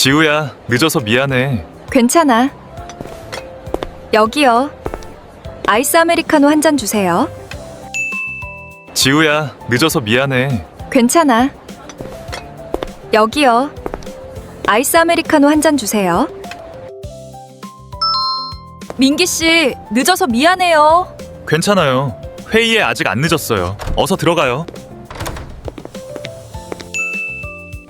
지우야, 늦어서 미안해. 괜찮아. 여기요. 아이스 아메리카노 한 잔 주세요. 지우야, 늦어서 미안해. 괜찮아. 여기요. 아이스 아메리카노 한 잔 주세요. 민기 씨, 늦어서 미안해요. 괜찮아요. 회의에 아직 안 늦었어요. 어서 들어가요.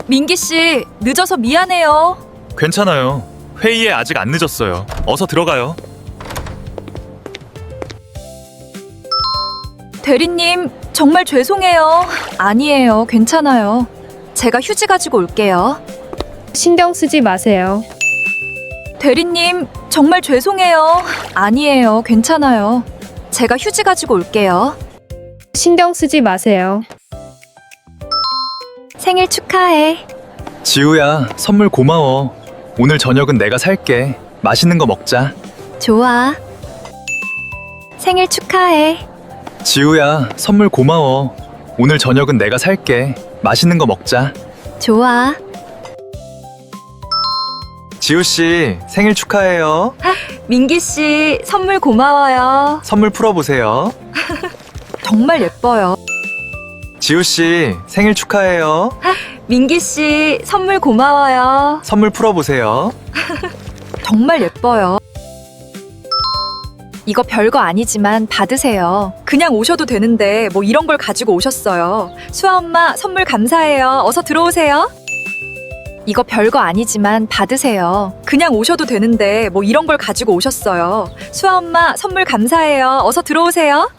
민기 씨, 늦어서 미안해요. 괜찮아요. 회의에 아직 안 늦었어요. 어서 들어가요. 대리님, 정말 죄송해요. 아니에요, 괜찮아요. 제가 휴지 가지고 올게요. 신경 쓰지 마세요. 대리님, 정말 죄송해요. 아니에요, 괜찮아요. 제가 휴지 가지고 올게요. 신경 쓰지 마세요. 생일 축하해. 지우야, 선물 고마워. 오늘 저녁은 내가 살게. 맛있는 거 먹자. 좋아. 생일 축하해. 지우야, 선물 고마워. 오늘 저녁은 내가 살게. 맛있는 거 먹자. 좋아. 지우씨, 생일 축하해요. 민기 씨, 선물 고마워요. 선물 풀어보세요. 정말 예뻐요. 지우씨, 생일 축하해요. 민기 씨, 선물 고마워요. 선물 풀어보세요. 정말 예뻐요. 이거 별거 아니지만 받으세요. 그냥 오셔도 되는데 뭐 이런 걸 가지고 오셨어요. 수아 엄마, 선물 감사해요. 어서 들어오세요. 이거 별거 아니지만 받으세요. 그냥 오셔도 되는데 뭐 이런 걸 가지고 오셨어요. 수아 엄마, 선물 감사해요. 어서 들어오세요.